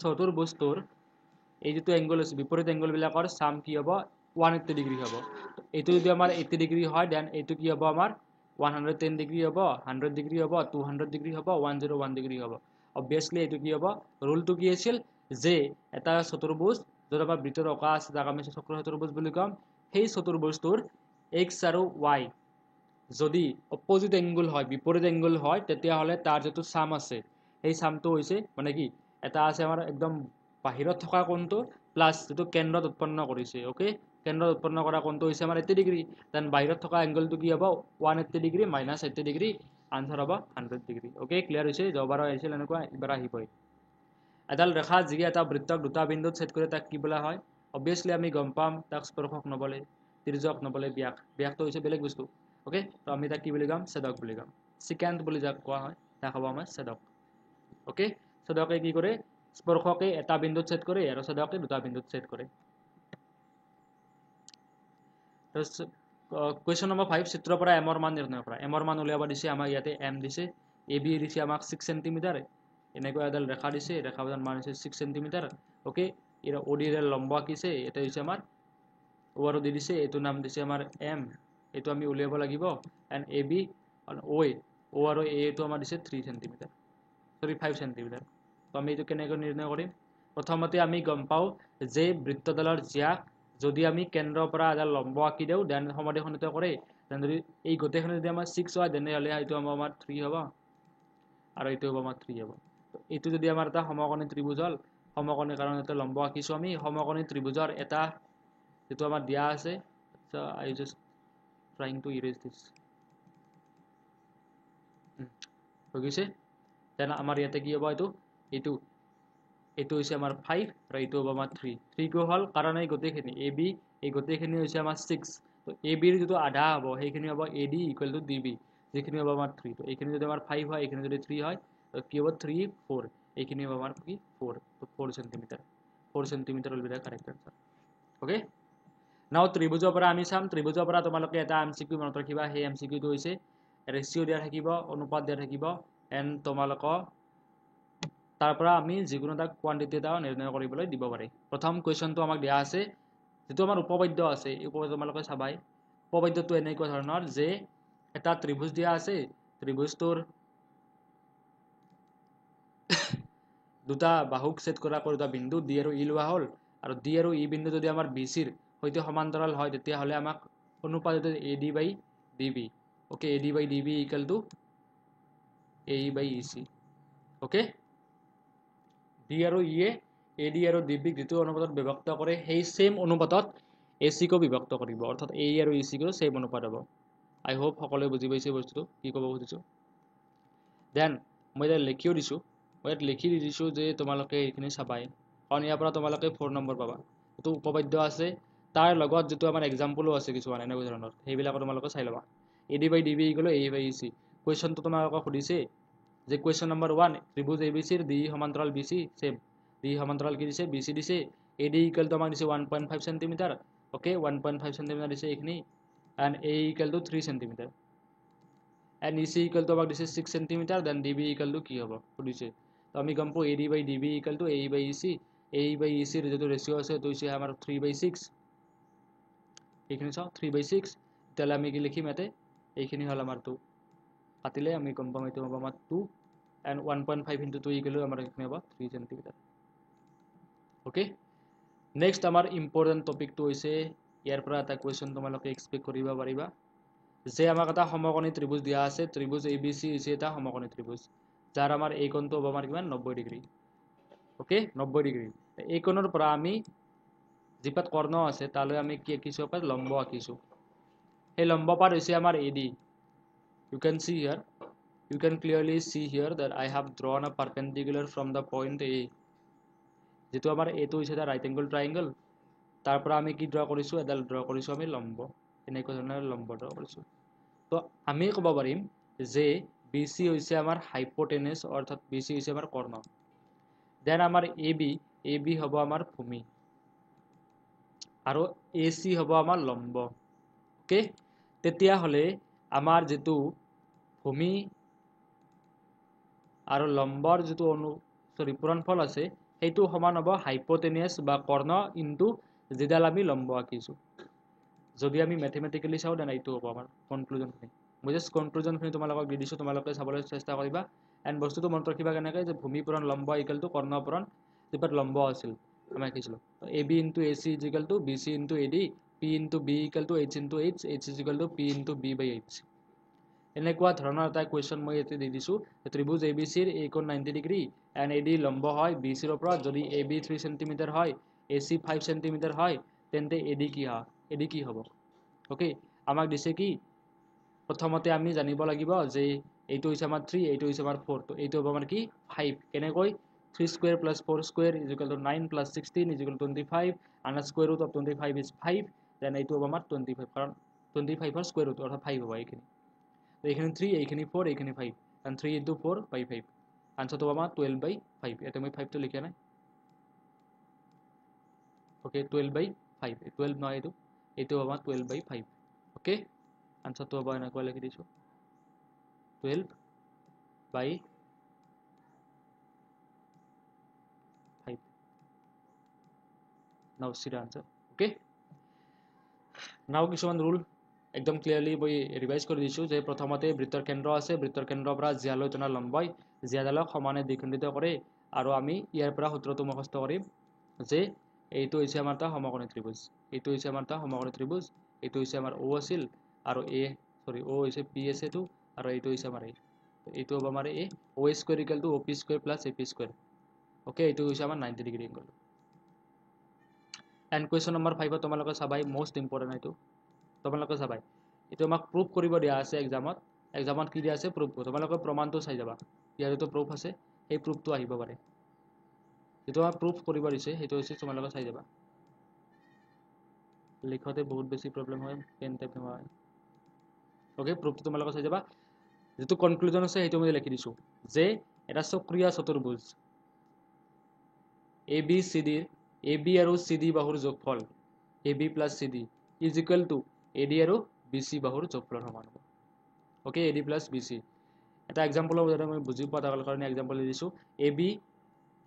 চতুৰ্ভুজটোৰ এই যিটো এংগল আছে বিপৰীত এংগলবিলাকৰ চাম কি হ'ব 180 ডিগ্ৰী হ'ব এইটো যদি আমাৰ 80 ডিগ্ৰী হয় দেন এইটো কি হ'ব আমাৰ 110 ডিগ্ৰী হ'ব 100 ডিগ্ৰী হ'ব 200 ডিগ্ৰী হ'ব 101 ডিগ্ৰী হ'ব অবভিয়াছলি এইটো কি হ'ব ৰুলটো কি আছিল যে এটা চতুৰ্ভুজ য'ত আমাৰ বৃত্তৰ অকা আছে যাক আমি চক্ৰ চতুৰ্ভুজ বুলি ক'ম সেই চতুৰ্ভুজটোৰ x আৰু y যদি অপোজিট এংগল হয় বিপৰীত এংগল হয় তেতিয়াহ'লে তাৰ যিটো চাম আছে সেই চামটো হৈছে মানে কি এটা আছে আমাৰ একদম বাহিৰত থকা কোণটো প্লাছ যিটো কেন্দ্ৰত উৎপন্ন কৰিছে ওকে কেন্দ্ৰত উৎপন্ন কৰা কোণটো হৈছে আমাৰ 80 ডিগ্ৰী দেন বাহিৰত থকা এংগলটো কি হ'ব 180 ডিগ্ৰী মাইনাছ 80 ডিগ্ৰী আনসাৰ হ'ব 100 ডিগ্ৰী ওকে ক্লিয়াৰ হৈছে যোৱাবাৰ আহিছিল এনেকুৱা এবাৰ আহিবই এডাল ৰেখা যি এটা বৃত্তক দুটা বিন্দুত ছেদ কৰে তাক কি বোলা হয় অবভিয়াছলি আমি গম পাম তাক স্পৰ্শক নবলে তিৰ্যক নবলে ব্যাসটো হৈছে বেলেগ বস্তু ওকে তো আমি তাক কি বুলি ক'ম ছেদক বুলি ক'ম সিকেন্ড বুলি যাক কোৱা হয় তাক হ'ব আমাৰ ছেদক ওকে ছেদকে কি কৰে স্পৰ্শকে এটা বিন্দুত ছেদ কৰে আৰু ছেদকে দুটা বিন্দুত ছেদ কৰে কুৱেশ্যন নম্বৰ 5 চিত্ৰৰ পৰা m ৰ মান নিৰ্ণয় কৰা m ৰ মান উলিয়াব দিছে আমাক ইয়াতে m দিছে ab দিছে আমাক 6 সেন্টিমিটাৰ এনেকৈ এডাল ৰেখা দিছে ৰেখাৰ মান হৈছে 6 সেন্টিমিটাৰ ওকে এৰ od এৰ লম্ব আঁকিছে এটা হৈছে আমাৰ o আৰু দি দিছে এইটো নাম দিছে আমাৰ m এইটো আমি উলিয়াব লাগিব এন্ড ab o আৰু a টো আমাৰ দিছে 3 সেন্টিমিটাৰ সৰি 5 সেন্টিমিটাৰ তো আমি এইটো কেনেকৈ নিৰ্ণয় কৰিম প্ৰথমতে আমি গম পাওঁ যে বৃত্তডালৰ জিয়াক যদি আমি কেন্দ্ৰৰ পৰা এডাল লম্ব আঁকি দিওঁ দেন সমদ্বিখণ্ডিত কৰে দেন যদি এই গোটেইখিনি যদি আমাৰ 6 হয় তেনেহ'লে এইটো আমাৰ 3 হ'ব আৰু এইটো হ'ব আমাৰ 3 হ'ব তো এইটো যদি আমাৰ এটা সমকোণী ত্ৰিভুজ হ'ল সমকোণীৰ কাৰণে এটা লম্ব আঁকিছো আমি সমকোণী ত্ৰিভুজৰ এটা যেটো আমাৰ দিয়া আছে so I just trying to erase this হৈ গৈছে দেন আমাৰ ইয়াতে কি হ'ব এইটো হৈছে আমাৰ 5 আৰু এইটো হ'ব আমাৰ 3 3 কিয় হ'ল কাৰণ এই গোটেইখিনি AB এই গোটেইখিনি হৈছে আমাৰ 6 তো AB ৰ যেটো আধা হ'ব সেইখিনি হ'ব AD = DB যেখিনি হ'ব আমাৰ 3 তো এইখিনি যদি আমাৰ 5 হয় এইখিনি যদি 3 হয় তো কি হ'ব 3 4 এইখিনি হ'ব আমাৰ কি 4 তো 4 centimetre 4 centimetre will be the correct answer okay now ত্ৰিভুজৰ পৰা আমি চাম ত্ৰিভুজৰ পৰা তোমালোকে এটা MCQ মনত ৰাখিবা সেই MCQ টো হৈছে ৰেশিও দিয়া থাকিব অনুপাত দিয়া থাকিব এন্ড তোমালোকৰ তাৰ পৰা আমি যিকোনো এটা কোৱান্টিটি এটা নিৰ্ণয় কৰিবলৈ দিব পাৰি প্ৰথম কোৱেশ্চনটো আমাক দিয়া আছে যেটো আমাৰ উপপাদ্য আছে এই উপপাদ্য তোমালোকে চাবাই উপপাদ্যটো এনেকুৱা ধৰণৰ যে এটা ত্ৰিভুজ দিয়া আছে ত্ৰিভুজটোৰ দুটা বাহুক ছেদ কৰা দুটা বিন্দু D আৰু E লোৱা হ'ল আৰু D আৰু E বিন্দু যদি আমাৰ BC ৰ সৈতে সমান্তৰাল হয় তেতিয়া হলে আমাক অনুপাত AD/DB okay AD/DB = AE/EC okay D আৰু E এ AD আৰু DB ক যেটো অনুপাতত বিভক্ত কৰে সেই সেম অনুপাতত AC কো বিভক্ত কৰিব অৰ্থাৎ AE আৰু EC কো সেম অনুপাত হ'ব আই হোপ সকলোৱে বুজি পাইছে বস্তুটো কি ক'ব খুজিছো দেন মই এটা লিখিও দিছো মই এটা লিখি দিছো যে তোমালোকে এইখিনি চাবাই কাৰণ ইয়াৰ পৰা তোমালোকে 4 নম্বৰ পাবা তো উপপাদ্য আছে তাৰ লগত যেটো আমাৰ এক্সাম্পলও আছে কিছুমান এনেকুৱা ধৰণৰ সেইবিলাক তোমালোকে চাই লবা AD/DB = AE/EC কোৱেশ্চনটো তোমালোকক সুধিছে যে কোৱেশ্চন নম্বৰ 1 ত্ৰিভুজ ABC ৰ DE সমান্তৰাল BC সেম DE সমান্তৰাল কি দিছে BC দিছে AD = আমাক দিছে 1.5 cm ওকে 1.5 cm দিছে এইখিনি and AE = 3 cm and EC = আমাক দিছে 6 cm then DB = কি হ'ব সুধিছে তো আমি গম পাও AD/DB = AE/EC AE/EC ৰ যেটো ৰেশিও আছে তো হৈছে আমাৰ 3/6 এইখিনি চাও 3/6 তেলে আমি কি লিখিম ইয়াতে এইখিনি হল আমাৰ 2 কাটিলে আমি গম পাম এইটো হ'ব আমাৰ 2 and 1.5 into 2 = আমাৰ এইখিনি হ'ব 3 cm ওকে নেক্সট আমাৰ ইম্পৰ্টেন্ট টপিকটো হৈছে ইয়াৰ পৰা এটা কোৱেশ্চন তোমালোকে এক্সপেক্ট কৰিব পাৰিবা যে আমাক এটা সমকোণী ত্ৰিভুজ দিয়া আছে ত্ৰিভুজ ABC হৈছে এটা সমকোণী ত্ৰিভুজ যাৰ আমাৰ এই কোণটো হ'ব আমাৰ কিমান 90 ডিগ্ৰী ওকে 90 ডিগ্ৰী এই কোণৰ পৰা আমি যিপাত কৰ্ণ আছে তালৈ আমি কি আঁকিছো পাত লম্ব আঁকিছো এই লম্ব পাত হৈছে আমাৰ AD you can see here you can clearly see here that I have drawn a perpendicular from the point A যেটো আমাৰ এটো হৈছে এটা ৰাইট এংগল ট্ৰায়াঙ্গল তাৰ পৰা আমি কি ড্ৰ কৰিছো এডাল ড্ৰ কৰিছো আমি লম্ব এনেকৈ ধৰণৰ লম্ব ড্ৰ কৰিছো তো আমি ক'ব পাৰিম যে BC হৈছে আমাৰ হাইপোটেনাছ অৰ্থাৎ BC হৈছে আমাৰ কৰ্ণ দেন আমাৰ AB হ'ব আমাৰ ভূমি আৰু AC হ'ব আমাৰ লম্ব ওকে তেতিয়া হলে আমাৰ যেটো ভূমি আৰু লম্বৰ যেটো পূৰণফল আছে সেইটো সমান হ'ব হাইপোটেনাছ বা কৰ্ণ ইনটু যেডাল আমি লম্ব আঁকিছো যদি আমি ম্যাথমেটিক্যালি চাও দেন এইটো হ'ব আমাৰ কনক্লুজনখিনি মই জাস্ট কনক্লুজনখিনি তোমালোকক দি দিছো তোমালোকে চাবলৈ চেষ্টা কৰিবা এন্ড বস্তুটো মনত ৰাখিবা কেনেকৈ যে ভূমি পূৰণ লম্ব = কৰ্ণ পূৰণ যেপাত লম্ব আছিল আমি আঁকিছিলো AB into AC = BC into AD P into B = H into H H = P into B/H এনেকুৱা ধৰণৰ এটা কোৱেশ্চন মই ইয়াতে দি দিছো ত্ৰিভুজ ABC ৰ এই কোণ 90 ডিগ্ৰী and AD লম্ব হয় BC ৰ ওপৰত যদি AB 3 cm হয় AC 5 cm হয় তেন্তে AD কি হ'ব ওকে আমাক দিছে কি প্ৰথমতে আমি জানিব লাগিব যে এইটো হৈছে আমাৰ 3 এইটো হৈছে আমাৰ 4 তো এইটো হ'ব আমাৰ কি 5 কেনেকৈ 3 square plus 4 square = 9 plus 16 = 25 and square root of 25 is 5 then এইটো হ'ব আমাৰ 25 কাৰণ 25 ৰ square root অৰ্থাৎ 5 হ'ব এইখিনি তো এইখিনি 3 এইখিনি 4 এইখিনি 5 and 3 into 4 by 5 আনসারটো হ'ব আমাৰ 12/5 এটা মই 5 টো লিখা নাই ওকে 12/5 12 নহয় এইটো হ'ব আমাৰ 12/5 ওকে আনসারটো হ'ব এনেকৈ লিখি দিছো 12/5 now see the answer okay now কিছুমান rule একদম ক্লিয়াৰলি মই ৰিভাইজ কৰি দিছো যে প্ৰথমতে বৃত্তৰ কেন্দ্ৰ আছে বৃত্তৰ কেন্দ্ৰৰ পৰা জিয়ালৈ টনা লম্বই জিয়াডালক সমানে দ্বিখণ্ডিত কৰে আৰু আমি ইয়াৰ পৰা সূত্ৰটো মুখস্থ কৰিম যে এইটো হৈছে আমাৰ এটা সমকোণী ত্ৰিভুজ, এইটো হৈছে আমাৰ এটা সমকোণী ত্ৰিভুজ, এইটো হৈছে আমাৰ O আছিল আৰু O হৈছে PSA2 আৰু এইটো হৈছে আমাৰ A, এইটো হ'ব আমাৰ A, O square equal to OP square plus AP square, okay, এইটো হৈছে আমাৰ 90 degree angle. And question number 5 তোমালোকে চাবাই, মোষ্ট ইম্পৰ্টেণ্ট এইটো তোমালোকে চাবাই, এইটো আমাক প্ৰুভ কৰিব দিয়া আছে এক্সামত কি দিয়া আছে প্ৰুভ, তোমালোকে প্ৰমাণটো চাই যাবা, ইয়াৰ যিটো প্ৰুফ আছে সেই প্ৰুফটো আহিব পাৰে, যিটো আমাক প্ৰুফ কৰিব দিছে সেইটো হৈছে তোমালোকে চাই যাবা, লিখোতে বহুত বেছি প্ৰব্লেম হয়, পেন টাইপ নোহোৱা হয়, ওকে, প্ৰুফটো তোমালোকে চাই যাবা, যিটো কনক্লুজন আছে সেইটো মই লিখি দিছোঁ যে এটা চক্ৰীয় চতুৰ্ভুজ AB আৰু CD বাহুৰ যোগফল AB plus CD is equal to AD আৰু BC বাহুৰ যোগফলৰ সমান হ'ব, ওকে, AD প্লাছ BC। এটা এক্সাম্পলৰ যাতে মই বুজি পোৱা তাৰ কাৰণে এক্সাম্পল দিছোঁ, AB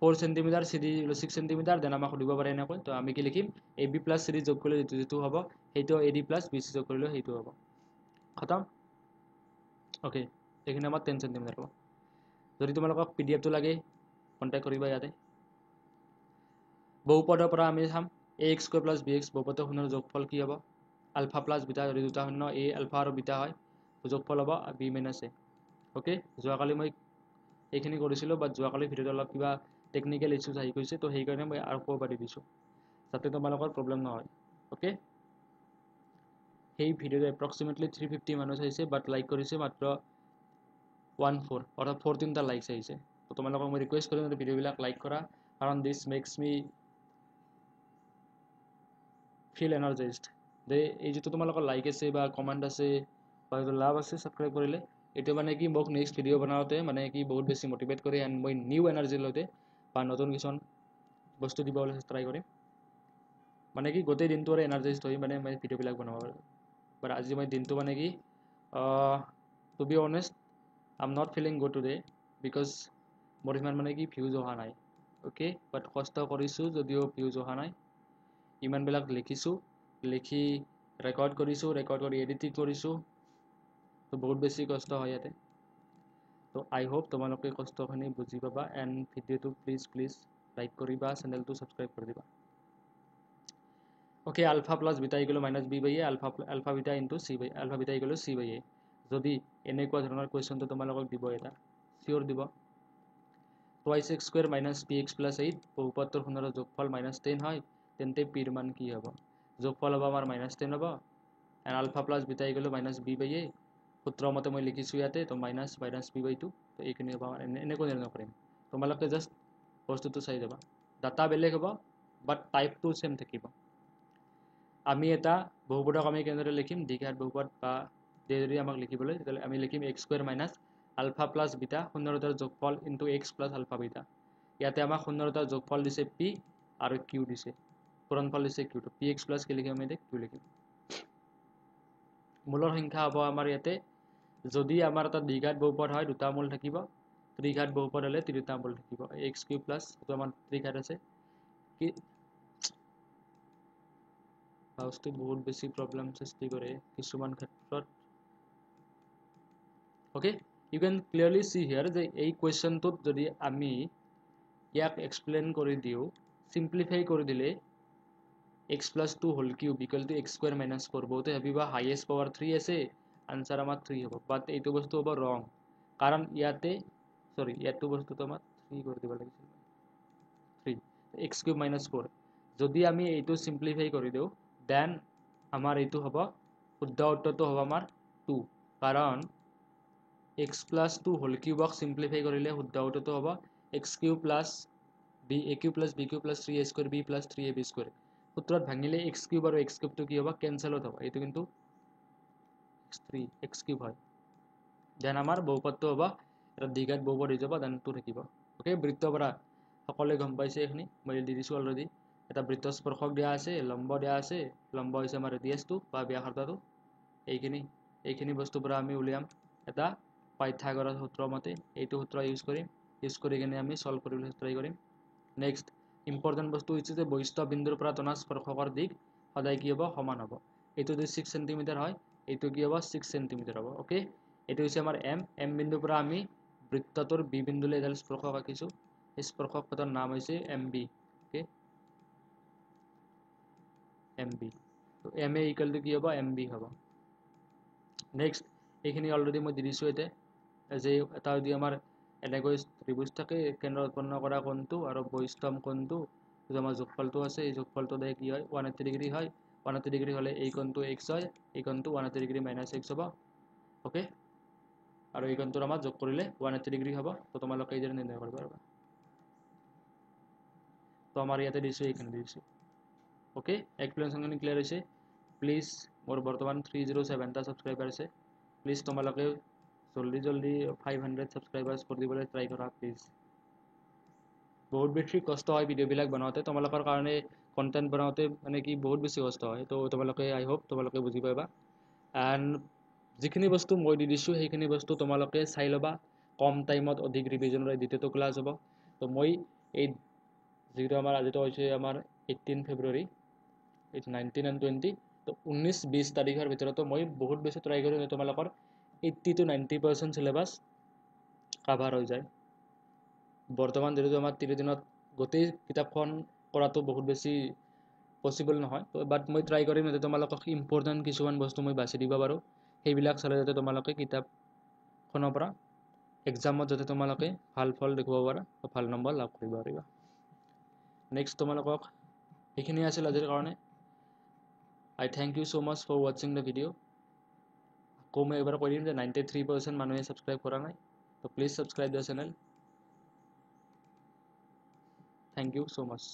4 centimetre, CD 6 centimetre, then আমাক সুধিব পাৰে এনেকৈ, তো আমি কি লিখিম AB প্লাছ CD যোগ কৰিলে যিটো হ'ব সেইটো AD প্লাছ BC যোগ কৰিলে সেইটো হ'ব, খতম, ওকে, এইখিনি আমাৰ 10 সেন্টিমিটাৰ হ'ব। যদি তোমালোকক PDF টো লাগে কণ্টেক্ট কৰিবা ইয়াতে। বহুপদৰ পৰা আমি চাম AX স্কুৱেৰ প্লাছ BX, বহুপদৰ শূন্যৰ যোগফল কি হ'ব, আলফা প্লাছ বিটা, যদি দুটা শূন্য A আলফা আৰু বিটা হয় যোগফল হ'ব B মাইনাছ A, ওকে, যোৱাকালি মই এইখিনি কৰিছিলোঁ, বাট যোৱাকালি ভিডিঅ'টো অলপ কিবা টেকনিকেল ইছ্যুজ আহি গৈছে, তো সেইকাৰণে মই আৰু ক'ব পাৰি দিছোঁ যাতে তোমালোকৰ প্ৰব্লেম নহয়, ওকে। সেই ভিডিঅ'টো এপ্ৰক্সিমেটলি 350 মানুহ চাইছে, বাট লাইক কৰিছে মাত্ৰ 14, অৰ্থাৎ 14টা লাইকছ আহিছে, তো তোমালোকক মই ৰিকুৱেষ্ট কৰিম যে ভিডিঅ'বিলাক লাইক কৰা, কাৰণ দিছ মেক্স মি ফিল এনাৰ্জাইজড, যে এই যিটো তোমালোকৰ লাইক আছে বা কমেণ্ট আছে বা যিটো লাভ আছে ছাবস্ক্ৰাইব কৰিলে, এইটো মানে কি মোক নেক্সট ভিডিঅ' বনাওঁতে মানে কি বহুত বেছি মটিভেট কৰে, এণ্ড মই নিউ এনাৰ্জি লওঁতে বা নতুন কিছুমান বস্তু দিবলৈ ট্ৰাই কৰিম, মানে কি গোটেই দিনটো আৰু এনাৰ্জাইজ হৈ মানে মই ভিডিঅ'বিলাক বনাব পাৰোঁ, বাট আজি মই দিনটো মানে কি to be honest I am not feeling good today, because মোৰ ইমান মানে কি ভিউজ অহা নাই, অ'কে, বাট কষ্ট কৰিছোঁ যদিও ভিউজ অহা নাই, ইমানবিলাক লিখিছোঁ, লিখি ৰেকৰ্ড কৰিছোঁ, ৰেকৰ্ড কৰি এডিটিং কৰিছোঁ, তো বহুত বেছি কষ্ট হয় ইয়াতে, তো আই হোপ তোমালোকে কষ্টখিনি বুজি পাবা, এণ্ড ভিডিঅ'টো প্লিজ লাইক কৰিবা, চেনেলটো ছাবস্ক্ৰাইব কৰি দিবা, okay. Alpha plus beta equal minus B by A, alpha beta into C by alpha beta equal C by A, যদি এনেকুৱা ধৰণৰ কুৱেশ্যনটো তোমালোকক দিব, এটা চিয়'ৰ দিব, twice x square minus PX plus 8, বহুপদটোৰ শূন্যৰ যোগফল -10 হয়, তেন্তে পিৰ মান কি হ'ব, যোগফল হ'ব আমাৰ -10 হ'ব, and alpha plus beta equal -B by A, সূত্ৰ মতে মই লিখিছোঁ ইয়াতে, তো মাইনাছ B বাই 2, তো এইখিনি হ'ব আমাৰ, এনেকৈ নিৰ্ণয় কৰিম, তোমালোকে জাষ্ট বস্তুটো চাই যাবা, ডাটা বেলেগ হ'ব বাট টাইপটো ছেম থাকিব। আমি এটা বহুপদক আমি কেনেদৰে লিখিম, দ্বিঘাত বহুপদ বা যদি আমাক লিখিবলৈ, তেতিয়াহ'লে আমি লিখিম x square minus alpha plus beta শূন্যৰ যোগফল into x plus alpha beta, ইয়াতে আমাক শূন্যৰ যোগফল দিছে P আৰু Q দিছে, পূৰণফল দিছে Q, তো PX প্লাছ কি লিখিম, আমি এতিয়া Q লিখিম। মূলৰ সংখ্যা হ'ব আমাৰ ইয়াতে, যদি আমাৰ এটা দ্বিঘাত বহুপদ হয় দুটা মূল থাকিব, ত্ৰিঘাত বহুপদ হ'লে তিনিটা মূল থাকিব, এক্স কিউ প্লাছ, এইটো আমাৰ ত্ৰিঘাত আছে, কি হাউচটো বহুত বেছি প্ৰব্লেম সৃষ্টি কৰে কিছুমান ক্ষেত্ৰত, ওকে, ইউ কেন ক্লিয়াৰলি সি হিয়াৰ যে এই কুৱেশ্যনটোত যদি আমি ইয়াক এক্সপ্লেইন কৰি দিওঁ, চিম্প্লিফাই কৰি দিলে x plus 2 whole cube equal two x square minus 4, বহুতে ভাবিবা হাইয়েষ্ট পাৱাৰ 3 আছে, আনচাৰ আমাৰ 3 হ'ব, বাট এইটো বস্তু হ'ব ৰং, কাৰণ ইয়াতে ইয়াতো বস্তুটো আমাৰ 3 কৰি দিব লাগিছিল, 3 এক্স কিউব মাইনাছ 4, যদি আমি এইটো চিম্প্লিফাই কৰি দিওঁ, দেন আমাৰ এইটো হ'ব, শুদ্ধ উত্তৰটো হ'ব আমাৰ 2, কাৰণ x প্লাছ 2 হোল কিউবক চিম্প্লিফাই কৰিলে শুদ্ধ উত্তৰটো হ'ব x cube plus a cube plus b cube plus 3a square b plus 3ab square, সূত্ৰত ভাঙিলে এক্স কিউব আৰু এক্স কিউবটো কি হ'ব, কেঞ্চেলত হ'ব, এইটো কিন্তু এক্স কিউব হয়, দেন আমাৰ বহুপদটো হ'ব এটা দ্বিঘাত বহুপদ হৈ যাব, দেন 2 থাকিব, ওকে। বৃত্তৰ পৰা সকলোৱে গম পাইছে এইখিনি, মই দি দিছোঁ অলৰেডি, এটা বৃত্ত স্পৰ্শক দিয়া আছে, লম্ব দিয়া আছে, লম্ব হৈছে আমাৰ ৰেডিয়াছটো বা ব্যাসাৰ্ধটো, এইখিনি বস্তুৰ পৰা আমি উলিয়াম এটা পাইথাগোৰাছ সূত্ৰ মতে, এইটো সূত্ৰ ইউজ কৰি কিনে আমি সলভ কৰিবলৈ ট্ৰাই কৰিম। নেক্সট ইম্পৰ্টেণ্ট বস্তু হৈছে যে বহিষ্ঠ বিন্দুৰ পৰা টনা স্পৰ্শকৰ দিশ সদায় কি হ'ব, সমান হ'ব, এইটো যদি 6 সেন্টিমিটাৰ হয়, এইটো কি হ'ব 6 সেন্টিমিটাৰ হ'ব, ওকে। এইটো হৈছে আমাৰ এম বিন্দুৰ পৰা আমি বৃত্তটোৰ বি বিন্দুলৈ এডাল স্পৰ্শক আঁকিছোঁ, এই স্পৰ্শক পদৰ নাম হৈছে MB okay MB তো MA ইকুৱেল টু কি হ'ব MB হ'ব নেক্সট এইখিনি অলৰেডি মই দি দিছোঁ এতিয়া যে এটা যদি আমাৰ এনেকৈ ত্ৰিভুজ থাকে কেন্দ্ৰ উৎপন্ন কৰা কোণটো আৰু বহিস্থম কোণটো যে আমাৰ যোগফলটো আছে এই যোগফলটো দিয়ে কি হয় 180 ডিগ্ৰী হয় 180 ডিগ্ৰী হ'লে এই কোণটো x হয় এই কোণটো 180 ডিগ্ৰী মাইনাছ x হ'ব ওকে আৰু এই কোণটোৰ আমাৰ যোগ কৰিলে 180 ডিগ্ৰী হ'ব তো তোমালোকে এই যে নিৰ্ণয় কৰিব পাৰিবা তো আমাৰ ইয়াতে দিছোঁ এইখিনি দিছোঁ ওকে এক্সপ্লেনেশ্যনখিনি ক্লিয়াৰ হৈছে প্লিজ মোৰ বৰ্তমান 307 টা ছাবস্ক্ৰাইবাৰ আছে প্লিজ তোমালোকে জলদি 500 ছাবস্ক্ৰাইবাৰ্ছ কৰি দিবলৈ ট্ৰাই কৰা প্লিজ বহুত বেছি কষ্ট হয় ভিডিঅ'বিলাক বনাওঁতে তোমালোকৰ কাৰণে কণ্টেণ্ট বনাওঁতে মানে কি বহুত বেছি কষ্ট হয় তো তোমালোকে আই হোপ তোমালোকে বুজি পাবা এণ্ড যিখিনি বস্তু মই দি দিছোঁ সেইখিনি বস্তু তোমালোকে চাই ল'বা কম টাইমত অধিক ৰিভিজনৰ দ্বিতীয়টো ক্লাছ হ'ব তো মই এই যিটো আমাৰ আজিতো হৈছে আমাৰ 18 ফেব্ৰুৱাৰী ইটছ 19 and 20 তো 19-20 তাৰিখৰ ভিতৰতো মই বহুত বেছি ট্ৰাই কৰিম তোমালোকৰ 80 to 90% চিলেবাছ কাভাৰ হৈ যায় বৰ্তমান যিহেতু আমাৰ 30 দিনত গোটেই কিতাপখন কৰাটো বহুত বেছি পচিবল নহয় তো বাট মই ট্ৰাই কৰিম যাতে তোমালোকক ইম্পৰ্টেণ্ট কিছুমান বস্তু মই বাছি দিব পাৰোঁ সেইবিলাক চালে যাতে তোমালোকে কিতাপখনৰ পৰা এক্সামত যাতে তোমালোকে ভাল ফল দেখুৱাব পাৰা ভাল নম্বৰ লাভ কৰিব পাৰিবা নেক্সট তোমালোকক এইখিনি আছিল আজিৰ কাৰণে I thank you so much for watching the video আকৌ মই এবাৰ কৈ দিম যে 93% মানুহে ছাবস্ক্ৰাইব কৰা নাই তো please subscribe the channel Thank you so much.